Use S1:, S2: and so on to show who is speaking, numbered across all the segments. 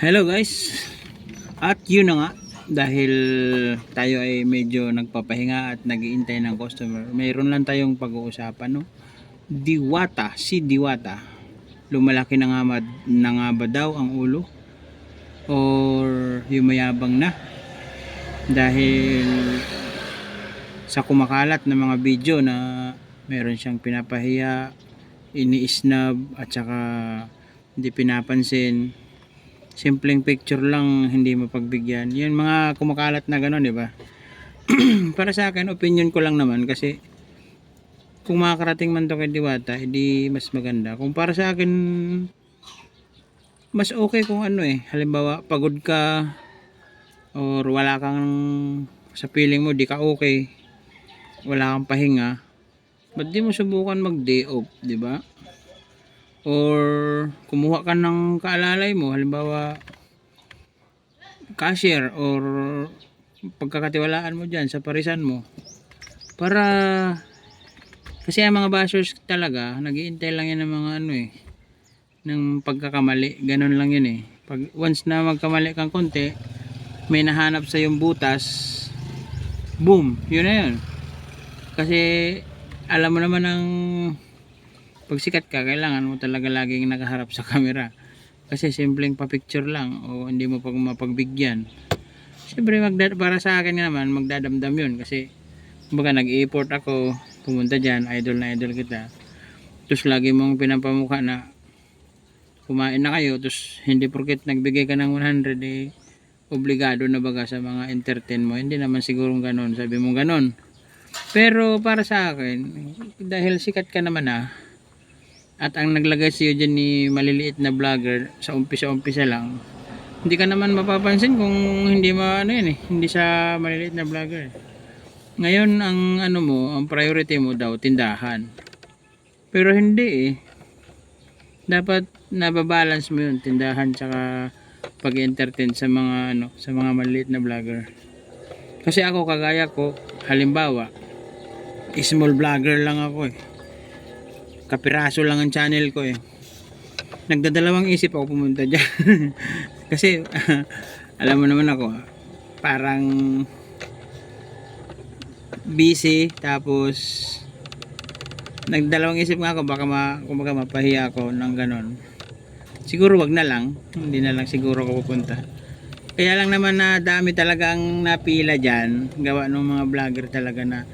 S1: Hello guys. At yun na nga, dahil tayo ay medyo nagpapahinga at nag-iintay ng customer, mayroon lang tayong pag-uusapan, no? Diwata, si Diwata. Lumalaki na nga ba daw ang ulo? Or yumayabang na? Dahil sa kumakalat na mga video na meron siyang pinapahiya, ini-snub at saka hindi pinapansin, simpleng picture lang hindi mapagbigyan, yun mga kumakalat na gano'n, di ba? Para sa akin, opinion ko lang naman, kasi kung makakarating man to kay Diwata, edi mas maganda. Kung para sa akin, mas okay kung halimbawa pagod ka or wala kang, sa feeling mo di ka okay, wala kang pahinga, ba't di mo subukan mag day off, di ba? Or kumuha ka ng kaalalay mo, halimbawa cashier or pagkakatiwalaan mo dyan sa parisan mo, para kasi ang mga bashers talaga naghihintay lang yan ng mga ng pagkakamali, ganun lang yun pag once na magkamali kang konti, may nahanap sa yung butas, boom, yun na yun. Kasi alam mo naman ang pag sikat ka, kailangan mo talaga laging nakaharap sa camera, kasi simpleng pa-picture lang o hindi mo pag mapagbigyan. Siyempre para sa akin naman magdadamdam yun, kasi kumbaga nag-i-effort ako pumunta dyan, idol na idol kita, tapos lagi mong pinapamukha na kumain na kayo, tapos hindi porket nagbigay ka ng 100 obligado na baga sa mga entertain mo. Hindi naman siguro ganon, sabi mo ganon. Pero para sa akin, dahil sikat ka naman at ang naglagay sa'yo dyan ni maliliit na vlogger sa umpisa lang, hindi ka naman mapapansin kung hindi hindi sa maliliit na vlogger. Ngayon ang ang priority mo daw tindahan. Pero hindi dapat nababalance mo yun, tindahan tsaka pag-entertain sa mga sa mga maliliit na vlogger. Kasi ako, kagaya ko, halimbawa small vlogger lang ako kapiraso lang ang channel ko nagdadalawang isip ako pumunta dyan. Kasi alam mo naman ako, parang busy, tapos nagdalawang isip nga ako, baka kumbaga mapahiya ako ng ganon. Siguro wag na lang, hindi na lang siguro ako pupunta. Kaya lang naman na dami talagang napila dyan, gawa ng mga vlogger talaga na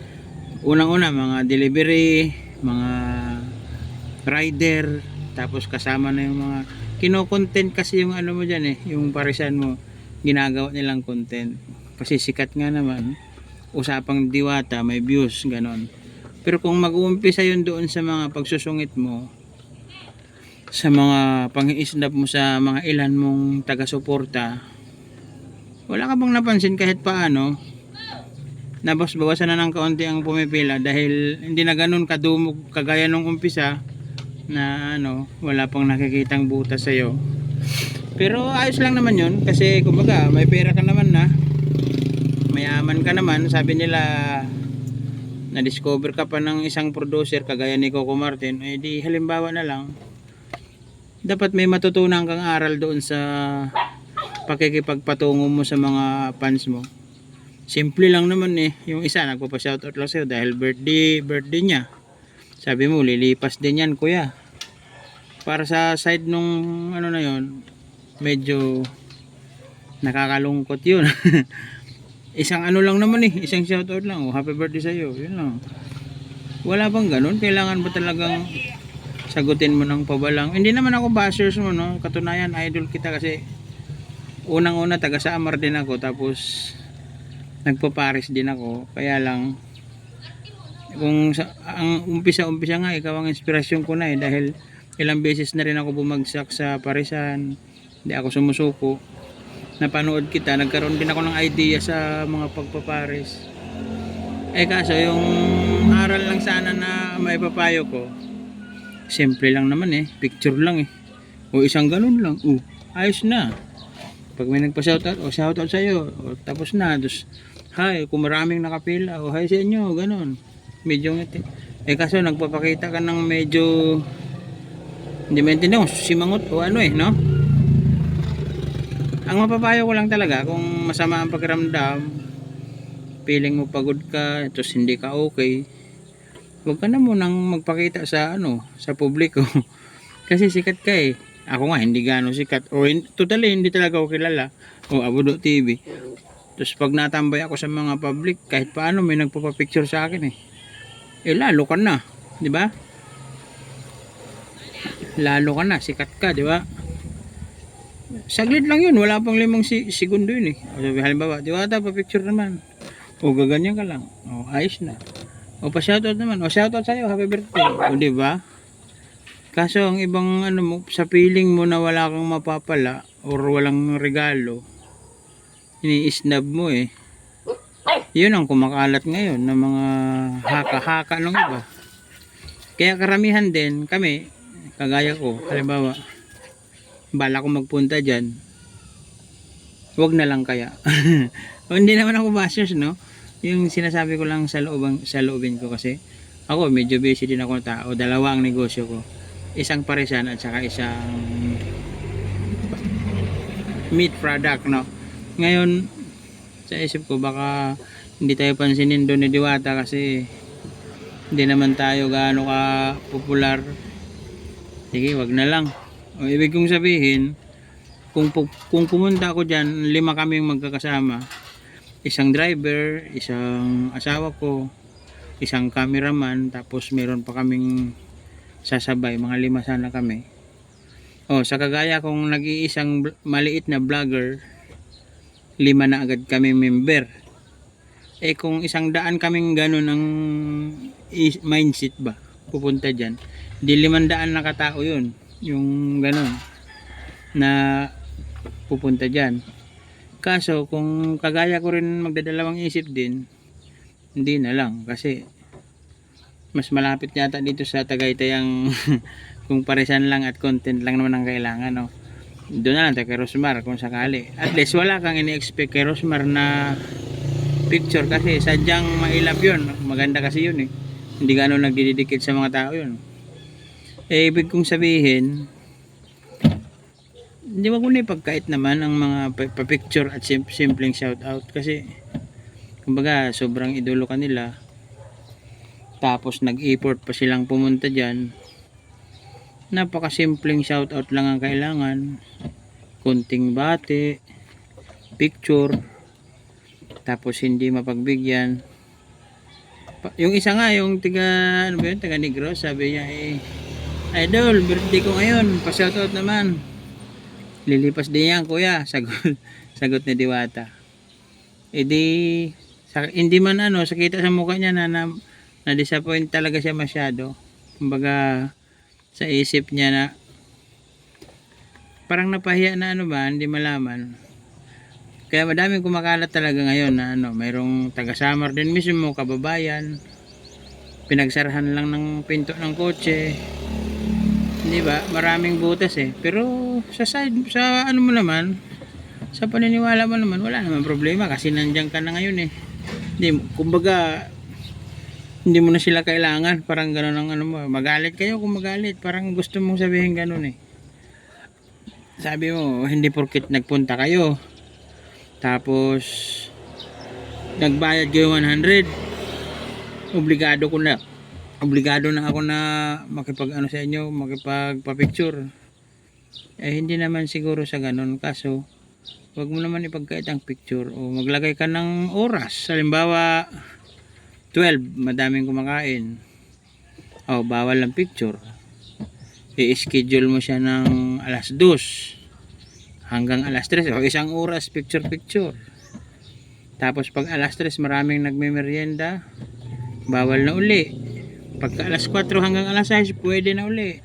S1: unang-una mga delivery, mga rider, tapos kasama na yung mga kino-content, kasi yung mo dyan yung parisan mo, ginagawa nilang content. Kasi sikat nga naman, usapang Diwata, may views, ganon. Pero kung mag-uumpisa yun doon sa mga pagsusungit mo, sa mga pang-i-snap mo sa mga ilan mong taga-suporta, wala ka bang napansin kahit paano bawasan na ng kaunti ang pumipila, dahil hindi na ganun kadumog kagaya nung umpisa na wala pang nakikitang butas sa'yo. Pero ayos lang naman yun, kasi kumbaga may pera ka naman mayaman ka naman. Sabi nila na-discover ka pa ng isang producer kagaya ni Coco Martin, di halimbawa na lang, dapat may matutunan kang aral doon sa pakikipagpatungo mo sa mga fans mo. Simple lang naman yung isa nagpapa-shoutout lang sa'yo dahil birthday niya. Sabi mo lilipas din yan kuya. Para sa side nung na yun, medyo nakakalungkot yun. Isang lang naman isang shoutout lang, happy birthday sa'yo, yun lang. Wala bang ganun? Kailangan ba talagang sagutin mo ng pabalang? Hindi naman ako bashers mo, katunayan idol kita, kasi unang-una taga Samar din ako, tapos nagpa-Paris din ako. Kaya lang kung ang umpisa nga ikaw ang inspirasyon ko na dahil ilang beses na rin ako bumagsak sa parisan, hindi ako sumusuko. Napanood kita, nagkaroon din ako ng idea sa mga pagpa-Paris. Kaso yung aral lang sana na maipapayo ko, simple lang naman picture lang o isang ganun lang, ayos na. Pag may nagpa-shoutout, shoutout sa'yo, tapos na. Tapos hi, kung maraming nakapila, hi sa inyo, ganun. Medyo ngiti. Kaso nagpapakita ka ng medyo hindi maintindihan kung simangot o no? Ang mapapayo ko lang talaga, kung masama ang pakiramdam, feeling mo pagod ka, tapos hindi ka okay, huwag ka na munang magpakita sa sa publiko. Kasi sikat ka eh. Ako nga hindi gaano sikat. O totally hindi talaga ako kilala. O Abudo TV. Tapos pag natambay ako sa mga public, kahit paano may nagpapapicture sa akin eh. Eh lalo ka na, 'di ba? Lalo ka na, sikat ka, 'di ba? Saglit lang 'yun, wala pang 5 segundo 'yun eh. O sabi halimbawa, Diwata pa picture naman. O gaganyan ka lang. O ayos na. O pa shoutout naman. O shoutout sa iyo, happy birthday. O 'di ba? Kaso ang ibang mo, sa feeling mo na wala kang mapapala or walang regalo, ini-snub mo eh. Yun ang kumakalat ngayon ng mga haka-haka ng iba. Kaya karamihan din kami, kagaya ko, halimbawa, bala ko magpunta dyan, wag na lang kaya. O, hindi naman ako bastos, no? Yung sinasabi ko lang sa loobin ko kasi ako medyo busy din ako ng tao. Dalawa ang negosyo ko. Isang parisan at saka isang meat product, no? Ngayon, sa isip ko baka hindi tayo pansinin doon ni Diwata kasi hindi naman tayo gaano ka popular. Sige, wag na lang. O ibig kong sabihin, kung pumunta ako diyan, 5 kami yung magkakasama. Isang driver, isang asawa ko, isang cameraman, tapos meron pa kaming sasabay, mga 5 sana kami. O sa kagaya kung nag-iisang maliit na vlogger, 5 na agad kami member. Eh kung 100 kaming ganun ang mindset ba pupunta dyan, di 500 na katao yun yung ganun na pupunta dyan. Kaso kung kagaya ko rin magdadalawang isip din, hindi na lang kasi mas malapit yata dito sa Tagaytay ang kung parisan lang at content lang naman ang kailangan, no? Doon na lang tayo kay Rosmar kung sakali. At least wala kang ini-expect kay Rosmar na picture kasi sadyang mailap yun. Maganda kasi yun eh. Hindi gano'n nagdidikit sa mga tao yun. Eh ibig kong sabihin, hindi wag mo na ipagkait naman ang mga pa-picture at simpleng shoutout kasi kumbaga sobrang idolo ka nila. Tapos nag-effort pa silang pumunta dyan. Napakasimpleng shoutout lang ang kailangan. Kunting bate, picture, tapos hindi mapagbigyan. Yung isa nga, yung taga Negros, sabi niya Idol, birthday ko ngayon, pa-shoutout naman. Lilipas din yan kuya, sagot ni Diwata. Hindi man sakita sa mukha niya na disappoint talaga siya masyado. Kumbaga sa isip niya na parang napahiya na hindi malaman. Kaya madaming kumakalat talaga ngayon na mayroong taga Samar din mismo, kababayan, pinagsarahan lang ng pinto ng kotse, di ba? Maraming butas eh. Pero sa mo naman, sa paniniwala mo naman, wala naman problema kasi nandiyan ka na ngayon eh. Kumbaga hindi mo na sila kailangan, parang gano'n ang mo. Magalit kayo kung magalit, parang gusto mong sabihin gano'n eh. Sabi mo, hindi porkit nagpunta kayo tapos nagbayad kayo 100, obligado na ako na makipag sa inyo, makipagpa-picture. Hindi naman siguro sa ganun. Kaso wag mo naman ipagkait ang picture o maglagay ka ng oras. Halimbawa 12, madaming kumakain, bawal ang picture. I-schedule mo siya ng alas 2 hanggang alas 3, 1 oras picture. Tapos pag alas 3 maraming nagme-merienda, bawal na uli. Pagka alas 4 hanggang alas 6 pwede na uli.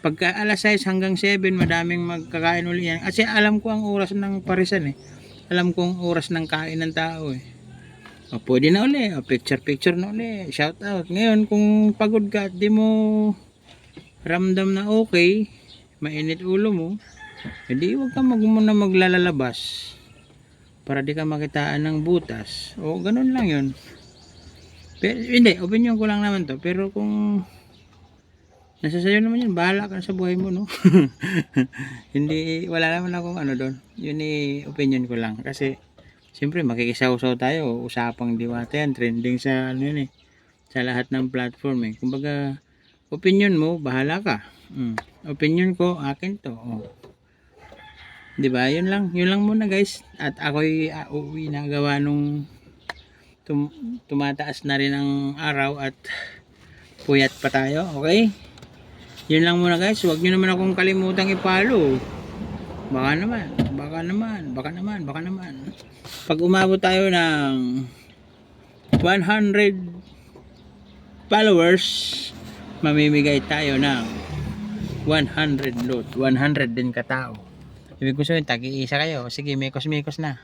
S1: Pagka alas 6 hanggang 7 madaming magkakain uli yan. Kasi alam ko ang oras ng parisan eh. Alam ko ang oras ng kain ng tao eh. Pwede na uli. Picture na uli. Shout out. Ngayon kung pagod ka at di mo ramdam na okay, mainit ulo mo, hindi wag ka muna maglalabas para di ka makitaan ng butas. O ganun lang yun. Pero, hindi, opinion ko lang naman to. Pero kung Nasa sayo naman yun, bahala ka na sa buhay mo, no? Hindi, wala naman akong ano doon. Yun opinion ko lang. Kasi, siyempre, makikisaw-saw tayo. Usapang diwata yan, trending sa, ano yun sa lahat ng platform Kumbaga, opinion mo, bahala ka. Opinion ko, akin to. Oh. 'Di ba? Yun lang muna guys. At ako'y uuwi na gawa nung tumataas na rin ang araw at puyat pa tayo. Okay? Yun lang muna guys. Huwag niyo naman akong kalimutang i-follow. Baka naman. Pag umabot tayo ng 100 followers, mamimigay tayo ng 100 loot. 100 din katao. Ibig ko sabihin, tag-iisa kayo. Sige, mekos-mekos na.